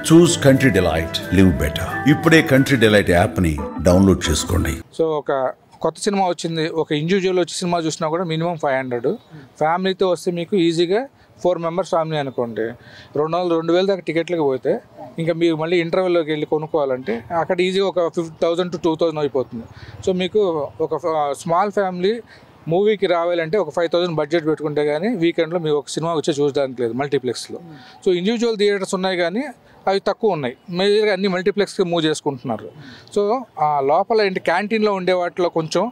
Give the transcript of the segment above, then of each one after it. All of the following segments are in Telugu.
చూస్ కంట్రీ డిలైట్, లివ్ బెటర్. ఇప్పుడే కంట్రీ డిలైట్ యాప్ని డౌన్లోడ్ చేసుకోండి. సో ఒక కొత్త సినిమా వచ్చింది, ఒక ఇండివిజువల్ వచ్చి సినిమా చూసినా కూడా మినిమం 500. ఫ్యామిలీతో వస్తే మీకు ఈజీగా 4 మెంబర్స్ ఫ్యామిలీ అనుకోండి, 2,000 దాకా టికెట్లకు పోతే ఇంకా మీరు మళ్ళీ ఇంటర్వెల్లోకి వెళ్ళి కొనుక్కోవాలంటే అక్కడ ఈజీగా ఒక 50,000 to 2,000 అయిపోతుంది. సో మీకు ఒక స్మాల్ ఫ్యామిలీ మూవీకి రావాలంటే ఒక 5,000 బడ్జెట్ పెట్టుకుంటే కానీ వీకెండ్లో మీరు ఒక సినిమా వచ్చి చూడడానికి లేదు మల్టీప్లెక్స్లో. సో ఇండివిజువల్ థియేటర్స్ ఉన్నాయి కానీ అవి తక్కువ ఉన్నాయి, మేజర్గా అన్ని మల్టీప్లెక్స్కి మూవ్ చేసుకుంటున్నారు. సో ఆ లోపల ఏంటి క్యాంటీన్లో ఉండే వాటిలో కొంచెం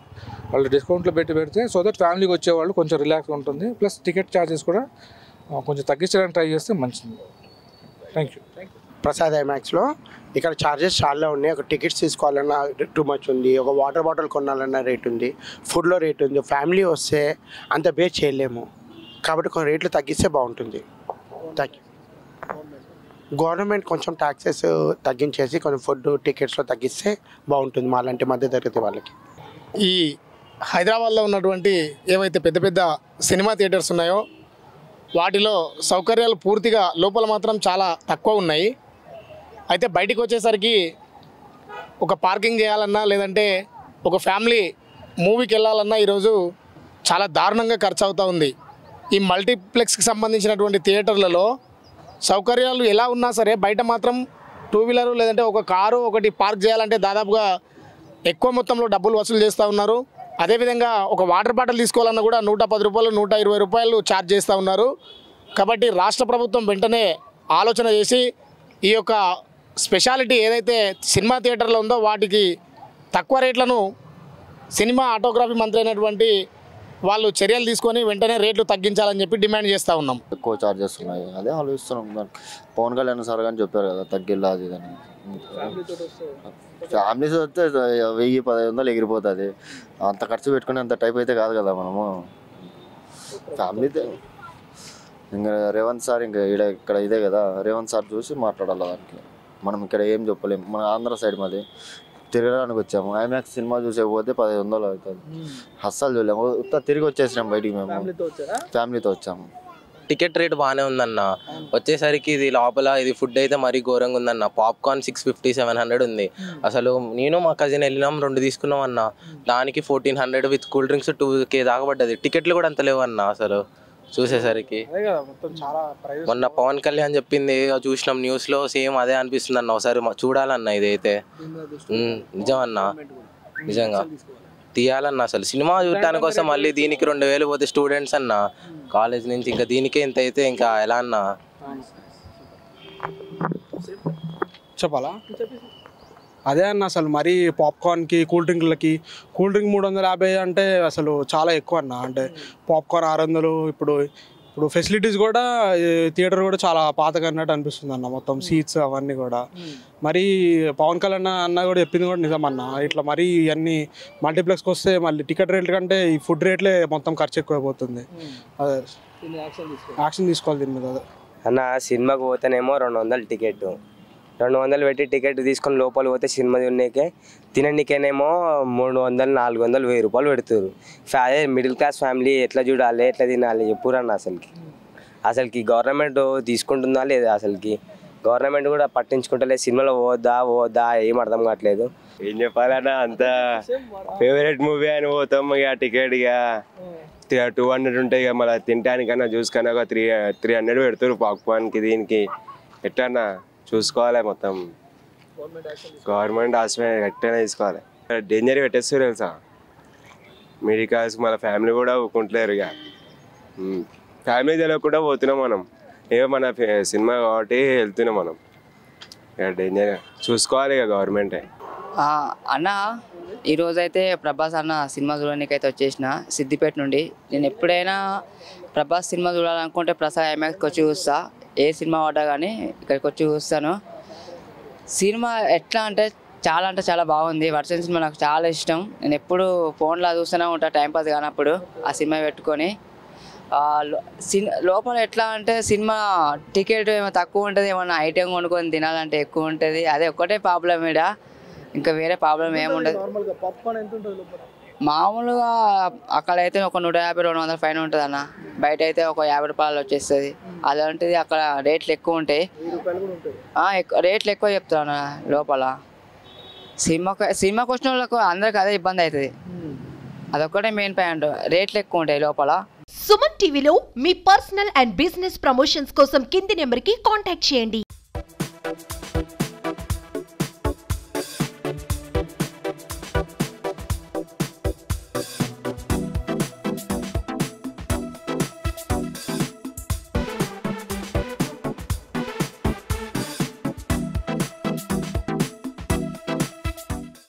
వాళ్ళు డిస్కౌంట్లో పెడితే సో దట్ ఫ్యామిలీకి వచ్చేవాళ్ళు కొంచెం రిలాక్స్గా ఉంటుంది. ప్లస్ టికెట్ ఛార్జెస్ కూడా కొంచెం తగ్గించడానికి ట్రై చేస్తే మంచిది. Thank you. ప్రసాద్ ఐమాక్స్లో ఇక్కడ ఛార్జెస్ చాలా ఉన్నాయి. ఒక టికెట్స్ తీసుకోవాలన్నా టూ మచ్ ఉంది, ఒక వాటర్ బాటిల్ కొనాలన్నా రేట్ ఉంది, ఫుడ్లో రేట్ ఉంది. ఫ్యామిలీ వస్తే అంత బే చేయలేము కాబట్టి కొన్ని రేట్లు తగ్గిస్తే బాగుంటుంది. గవర్నమెంట్ కొంచెం ట్యాక్సెస్ తగ్గించేసి కొంచెం ఫుడ్ టికెట్స్లో తగ్గిస్తే బాగుంటుంది మాలాంటి మధ్యతరగతి వాళ్ళకి. ఈ హైదరాబాద్లో ఉన్నటువంటి ఏవైతే పెద్ద పెద్ద సినిమా థియేటర్స్ ఉన్నాయో వాటిలో సౌకర్యాలు పూర్తిగా లోపల మాత్రం చాలా తక్కువ ఉన్నాయి. అయితే బయటికి వచ్చేసరికి ఒక పార్కింగ్ చేయాలన్నా లేదంటే ఒక ఫ్యామిలీ మూవీకి వెళ్ళాలన్నా ఈరోజు చాలా దారుణంగా ఖర్చు అవుతూ ఉంది. ఈ మల్టీప్లెక్స్కి సంబంధించినటువంటి థియేటర్లలో సౌకర్యాలు ఎలా ఉన్నా సరే బయట మాత్రం 2 వీలర్ లేదంటే ఒక కారు ఒకటి పార్క్ చేయాలంటే దాదాపుగా ఎక్కువ మొత్తంలో డబ్బులు వసూలు చేస్తూ ఉన్నారు. అదేవిధంగా ఒక వాటర్ బాటిల్ తీసుకోవాలన్నా కూడా 110 రూపాయలు 120 రూపాయలు ఛార్జ్ చేస్తూ ఉన్నారు. కాబట్టి రాష్ట్ర ప్రభుత్వం వెంటనే ఆలోచన చేసి ఈ యొక్క స్పెషాలిటీ ఏదైతే సినిమా థియేటర్లో ఉందో వాటికి తక్కువ రేట్లను సినిమా ఆటోగ్రఫీ మంత్రి అయినటువంటి వాళ్ళు చర్యలు తీసుకొని వెంటనే రేట్లు తగ్గించాలని చెప్పి డిమాండ్ చేస్తూ ఉన్నాం. ఎక్కువ ఛార్జెస్ ఉన్నాయి, అదే ఆలోచిస్తున్నాం. పవన్ కళ్యాణ్ సార్ కానీ చెప్పారు కదా తగ్గిల్లా అది అని. ఫ్యామిలీస్ వస్తే 1,000-1,500 ఎగిరిపోతుంది. అంత ఖర్చు పెట్టుకుని అంత టైప్ అయితే కాదు కదా మనము. ఫ్యామిలీతో ఇంకా రేవంత్ సార్ ఇంకా ఇక్కడ ఇదే కదా, రేవంత్ సార్ చూసి మాట్లాడాలి దానికి. మనం ఇక్కడ ఏం చెప్పలేము, మన ఆంధ్ర సైడ్ మాది తిరగడానికి వచ్చాము. ఐమాక్స్ సినిమా చూసేపోతే 1,500 అవుతుంది, అస్సలు చూడలేము. తిరిగి వచ్చేసినాం బయటికి, మేము ఫ్యామిలీతో వచ్చాము. టికెట్ రేట్ బాగానే ఉందన్న, వచ్చేసరికి ఇది లోపల ఇది ఫుడ్ అయితే మరీ ఘోరంగా ఉందన్న. పాప్కార్న్ 650-700 ఉంది. అసలు నేను మా కజిన్ వెళ్ళినాం, 2 తీసుకున్నాం అన్న, దానికి 1,400 విత్ కూల్ డ్రింక్స్ 2K దాకా పడ్డది. టికెట్లు కూడా అంత లేవు అన్న అసలు చూసేసరికి. మొన్న పవన్ కళ్యాణ్ చెప్పింది చూసినాం న్యూస్లో, సేమ్ అదే అనిపిస్తుంది అన్న. ఒకసారి చూడాలన్న ఇదైతే నిజం అన్న, నిజంగా తీయాలన్న. అసలు సినిమా చూడటానికి కోసం మళ్ళీ దీనికి 2,000 పోతే స్టూడెంట్స్ అన్న కాలేజ్ నుంచి, ఇంకా దీనికే ఇంత అయితే ఇంకా ఎలా అన్న చెప్పాలా? అదే అన్న, అసలు మరీ పాప్కార్న్కి కూల్ డ్రింక్ 350 అంటే అసలు చాలా ఎక్కువ అన్న. అంటే పాప్కార్న్ 600. ఇప్పుడు ఫెసిలిటీస్ కూడా థియేటర్ కూడా చాలా పాతగా అన్నట్టు అనిపిస్తుంది అన్న, మొత్తం సీట్స్ అవన్నీ కూడా. మరి పవన్ కళ్యాణ్ అన్న కూడా చెప్పింది కూడా నిజం అన్న. ఇట్లా మరీ ఇవన్నీ మల్టీప్లెక్స్కి వస్తే మళ్ళీ టికెట్ రేట్ల కంటే ఈ ఫుడ్ రేట్లే మొత్తం ఖర్చు ఎక్కువైపోతుంది. అదే యాక్షన్ తీసుకోవాలి దీని మీద. అన్న సినిమాకి పోతేనేమో 200 టికెట్, 200 పెట్టి టికెట్ తీసుకొని లోపల పోతే సినిమా తినేకే తినడానికేనేమో 300, 400, 1000 రూపాయలు పెడుతున్నారు. అదే మిడిల్ క్లాస్ ఫ్యామిలీ ఎట్లా చూడాలి, ఎట్లా తినాలి చెప్పురన్న. అసలుకి గవర్నమెంట్ తీసుకుంటుందా లేదా? అసలుకి గవర్నమెంట్ కూడా పట్టించుకుంటలేదు. సినిమాలో పోద్దా ఏం అర్థం కావట్లేదు. ఏం చెప్పాలన్నా, అంత ఫేవరెట్ మూవీ అని పోతాం. ఇక టికెట్ ఇక 200 ఉంటాయి. ఇక మళ్ళీ తినడానికన్నా జ్యూస్ కన్నా ఒక 300 పెడతారు పాప్కార్న్కి. దీనికి ఎట్లన్నా చూసుకోవాలి మొత్తం. గవర్నమెంట్ హాస్పిటల్ ఎట్టైనా తీసుకోవాలి. డేంజర్ పెట్టేస్తారు తెలుసా మిడిల్ క్లాస్. మన ఫ్యామిలీ కూడా ఒప్పుకుంటలేరు. ఇక ఫ్యామిలీ తెలియకుండా పోతున్నాం మనం. ఏమో మన సినిమా కాబట్టి వెళ్తున్నాం మనం. ఇక డేంజర్ చూసుకోవాలి ఇక గవర్నమెంటే. అన్న ఈరోజైతే ప్రభాస్ అన్న సినిమా చూడడానికి అయితే వచ్చేసిన సిద్దిపేట నుండి. నేను ఎప్పుడైనా ప్రభాస్ సినిమా చూడాలనుకుంటే ప్రసాద్ ఐమాక్స్కి వచ్చి చూస్తా. ఏ సినిమా పడ్డా కానీ ఇక్కడికి వచ్చి చూస్తాను. సినిమా ఎట్లా అంటే చాలా బాగుంది. వర్షన్ సినిమా నాకు చాలా ఇష్టం. నేను ఎప్పుడు ఫోన్లో చూస్తూనే ఉంటాను టైంపాస్ కానప్పుడు ఆ సినిమా పెట్టుకొని. లోపల ఎట్లా అంటే సినిమా టికెట్ ఏమో తక్కువ ఉంటుంది, ఏమన్నా ఐటెం కొనుక్కొని తినాలంటే ఎక్కువ ఉంటుంది. అదే ఒక్కటే ప్రాబ్లం. ఇంకా వేరే ప్రాబ్లం ఏముండదు. మామూలుగా అక్కడైతే ఒక 150-200 ఫైన్ ఉంటుంది అన్న. బయట అయితే ఒక 50 రూపాయలు వచ్చేస్తుంది. అలాంటిది అక్కడ రేట్లు ఎక్కువ ఉంటాయి. రేట్లు ఎక్కువ చెప్తాను అన్న. లోపల సినిమాకి వచ్చిన వాళ్ళకు అందరికి అదే ఇబ్బంది అవుతుంది. అదొక్కటే మెయిన్ పాయింట్. రేట్లు ఎక్కువ ఉంటాయి లోపల. సుమన్ టీవీలో మీ పర్సనల్ అండ్ బిజినెస్ ప్రమోషన్స్ కోసం కింది నెంబర్కి కాంటాక్ట్ చేయండి.